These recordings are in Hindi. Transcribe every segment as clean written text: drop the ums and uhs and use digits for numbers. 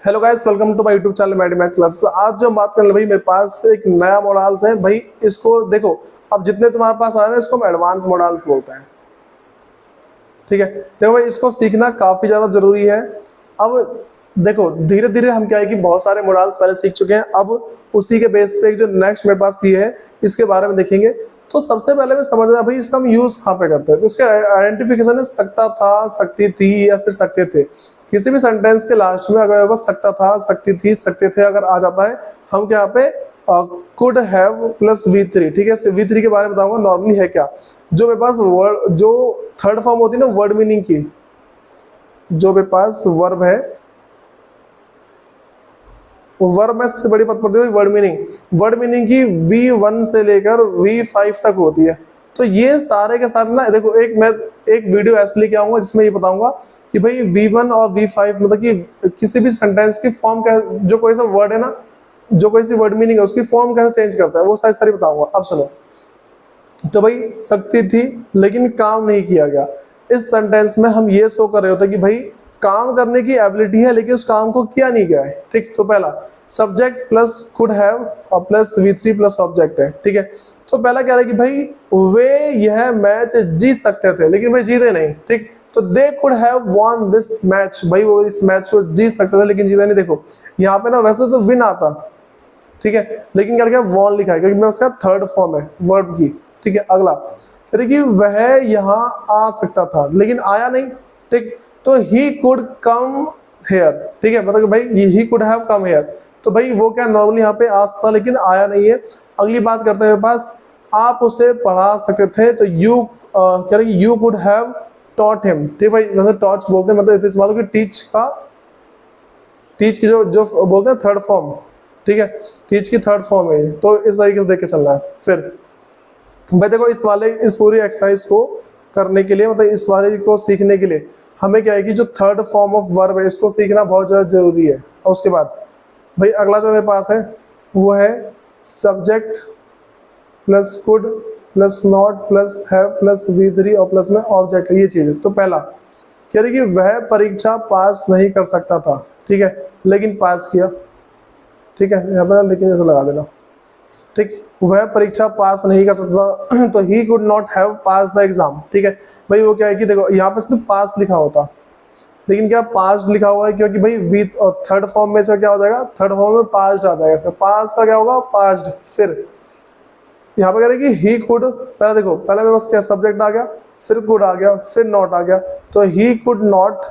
Hello guys, welcome to my YouTube channel math class. आज जो हम बात करने भाई, मेरे पास एक नया मॉडल्स है भाई। इसको देखो, अब जितने तुम्हारे पास आ रहे हैं इसको हम एडवांस मॉडल्स बोलते हैं। ठीक है, देखो भाई, इसको सीखना काफी ज्यादा जरूरी है। अब देखो, धीरे धीरे हम क्या है कि बहुत सारे मॉडल्स पहले सीख चुके हैं। अब उसी के बेस पे जो नेक्स्ट मेरे पास ये है, इसके बारे में देखेंगे। तो सबसे पहले मैं समझ रहा भाई, इसका हम यूज कहाँ पे करते हैं। तो इसका आइडेंटिफिकेशन है सकता था, सकती थी या फिर सकते थे। किसी भी सेंटेंस के लास्ट में अगर बस सकता था, सकती थी, सकते थे अगर आ जाता है, हम क्या यहाँ पे कुड हैव प्लस V3। ठीक है, V3 के बारे में बताऊंगा नॉर्मली है क्या। जो मेरे पास वर्ड, जो थर्ड फॉर्म होती है ना वर्ड मीनिंग की, जो मेरे पास वर्ब है, वर्ब में सबसे बड़ी बात पड़ती है वर्ड मीनिंग। वर्ड मीनिंग की V1 से लेकर V5 तक होती है। तो ये सारे के सारे ना, देखो मैं एक वीडियो ऐसे लेके आऊंगा जिसमें ये बताऊंगा कि भाई V1 और V5 मतलब कि किसी भी सेंटेंस की फॉर्म का, जो कोई सा वर्ड है ना, जो कोई सी वर्ड मीनिंग है उसकी फॉर्म कैसे चेंज करता है, वो सारी बताऊंगा। अब सुनो, तो भाई सकती थी लेकिन काम नहीं किया गया। इस सेंटेंस में हम ये शो कर रहे होते कि भाई काम करने की एबिलिटी है लेकिन उस काम को किया नहीं गया है। ठीक, तो पहला सब्जेक्ट प्लस कुड हैव और प्लस V3 प्लस ऑब्जेक्ट है। ठीक है, तो पहला कह रहा है कि भाई वे यह मैच जीत सकते थे लेकिन भाई जीते नहीं। ठीक, तो they could have von this match, भाई वो इस मैच को जीत सकते थे लेकिन जीते नहीं। देखो यहाँ पे ना वैसे तो विन आता, ठीक है, लेकिन क्या वॉन लिखा है क्योंकि मैं उसका थर्ड फॉर्म है वर्ब की। ठीक है, अगला कह रही कि वह यहाँ आ सकता था लेकिन आया नहीं। ठीक, तो ही कुड कम हेयर। ठीक है, मतलब भाई he could have come here, तो भाई वो क्या नॉर्मली यहाँ पे आ सकता लेकिन आया नहीं है। अगली बात करते हैं पास, आप उसे पढ़ा सकते थे, तो यू कह रही you could have taught him. ठीक भाई, मतलब टॉच बोलते हैं, मतलब इस्तेमाल की टीच का, टीच की जो जो बोलते हैं थर्ड फॉर्म। ठीक है, टीच की थर्ड फॉर्म है, तो इस तरीके से देख के चलना है। फिर भाई देखो, इस पूरी एक्सरसाइज को करने के लिए, मतलब इस वाले को सीखने के लिए हमें क्या है कि जो थर्ड फॉर्म ऑफ वर्ब है इसको सीखना बहुत ज़्यादा जरूरी है। और उसके बाद भाई अगला जो मेरे पास है वो है subject plus could plus not plus have plus V3 और प्लस में ऑब्जेक्ट है। ये चीज़ है। तो पहला कह रही कि वह परीक्षा पास नहीं कर सकता था, ठीक है, लेकिन पास किया। ठीक है, यहाँ पर लेकिन ऐसा लगा देना। ठीक, वह परीक्षा पास नहीं कर सकता तो he could not have pass the exam. ठीक है भाई, वो क्या है कि देखो यहाँ पे सिर्फ पास लिखा होता लेकिन क्या पास लिखा हुआ है क्योंकि भाई वी थर्ड फॉर्म में इसका क्या हो जाएगा, थर्ड फॉर्म में पास्ट आ जाएगा। इसका पास का क्या होगा, पास्ट। फिर यहाँ पे कह रहे कि ही कुड, पहले देखो, पहले मेरे पास क्या सब्जेक्ट आ गया, फिर कुड आ गया, फिर नॉट आ गया, तो he could not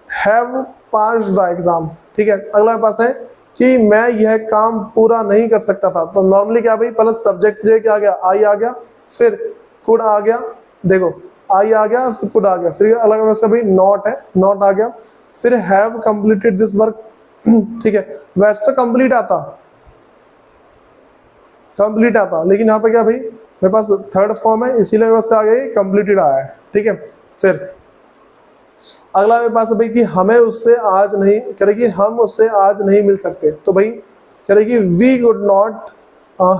have passed the exam. ठीक है, अगला मेरे पास है कि मैं यह काम पूरा नहीं कर सकता था। तो नॉर्मली क्या भाई, पहले सब्जेक्ट जो क्या आ गया, आई आ गया, फिर कुड आ गया, देखो आई आ गया, फिर कुड आ गया, फिर अलग में इसका भाई नॉट है, नॉट आ गया, फिर हैव कंप्लीटेड दिस वर्क। ठीक है, वैसे तो कंप्लीट आता, कंप्लीट आता, लेकिन यहाँ पे क्या भाई मेरे पास थर्ड फॉर्म है इसीलिए मेरे पास आ गया कंप्लीटेड आया है। ठीक है, फिर अगला मेरे पास है भाई कि हमें उससे आज नहीं, कह रहे कि हम उससे आज नहीं मिल सकते। तो भाई कह रहे कि we could not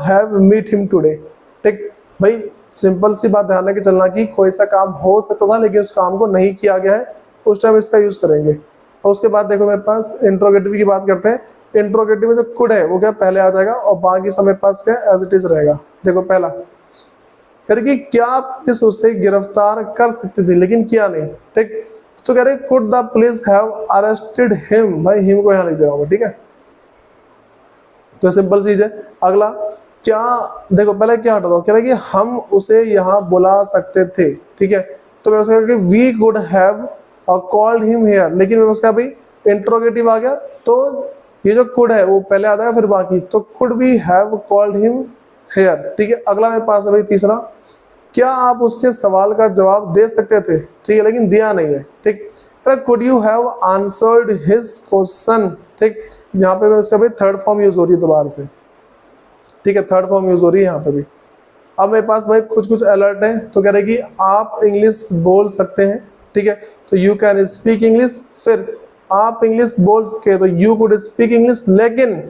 have meet him today. ठीक भाई, सिंपल सी बात ध्यान रख के चलना कि कोई सा काम हो सकता था लेकिन उस काम को नहीं किया गया है, उस टाइम इसका यूज करेंगे। और उसके बाद देखो मेरे पास इंट्रोगेटिव की बात करते हैं। इंट्रोगेटिव में जो कुड है वो क्या पहले आ जाएगा और बाकी सब मेरे पास क्या एज इट इज रहेगा। देखो पहला कह रहे कि क्या पुलिस उसे गिरफ्तार कर सकती थी लेकिन किया नहीं। ठीक, तो कह रहे could the police have arrested him, भाई हिम को यहाँ लिख दे रहा हूँ। ठीक है, तो सिंपल चीज है। अगला क्या, देखो पहले क्या हटा दो, कह रहे कि हम उसे यहाँ बुला सकते थे। ठीक है, तो मैं उसका we could have called him here, लेकिन मैं उसका भाई इंट्रोगेटिव आ गया, तो ये जो कुड है वो पहले आ जाएगा फिर बाकी, तो could we have called him here. ठीक है, अगला मेरे पास है भाई तीसरा, क्या आप उसके सवाल का जवाब दे सकते थे, ठीक है, लेकिन दिया नहीं है। ठीक, could you have answered his question. ठीक, यहाँ पे मैं उसका भाई थर्ड फॉर्म यूज हो रही है दोबारा से। ठीक है, थर्ड फॉर्म यूज हो रही है यहाँ पे भी। अब मेरे पास भाई कुछ अलर्ट है, तो कह रहे कि आप इंग्लिश बोल सकते हैं। ठीक है, तो यू कैन स्पीक इंग्लिश। फिर आप इंग्लिश बोल सके तो यू कुड स्पीक इंग्लिश, लेकिन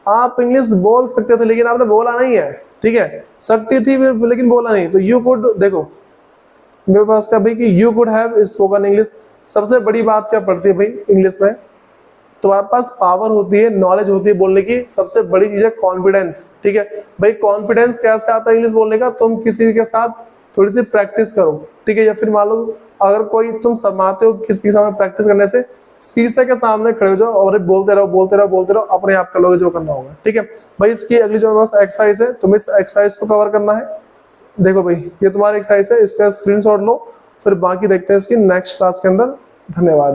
आप इंग्लिश बोल सकते थे लेकिन आपने बोला नहीं है। ठीक है, सकती थी लेकिन बोला नहीं, तो यू कुड, देखो मेरे पास क्या भाई कि you could have spoken English. सबसे बड़ी बात क्या पड़ती है भाई इंग्लिश में, तुम्हारे पास पावर होती है, नॉलेज होती है बोलने की, सबसे बड़ी चीज है कॉन्फिडेंस। ठीक है भाई, कॉन्फिडेंस कैसे आता है इंग्लिश बोलने का? तुम किसी के साथ थोड़ी सी प्रैक्टिस करो, ठीक है। या फिर मान लो अगर कोई तुम शर्माते हो किसी के सामने प्रैक्टिस करने से, शीशे के सामने खड़े हो जाओ और बोलते रहो बोलते रहो बोलते रहो, अपने आप कर लोगे जो करना होगा। ठीक है भाई, इसकी अगली जो मेरे पास एक्सरसाइज है, तुम्हें इस एक्सरसाइज को कवर करना है। देखो भाई, ये तुम्हारी एक्सरसाइज है, इसका स्क्रीनशॉट लो, फिर बाकी देखते हैं इसकी नेक्स्ट क्लास के अंदर। धन्यवाद।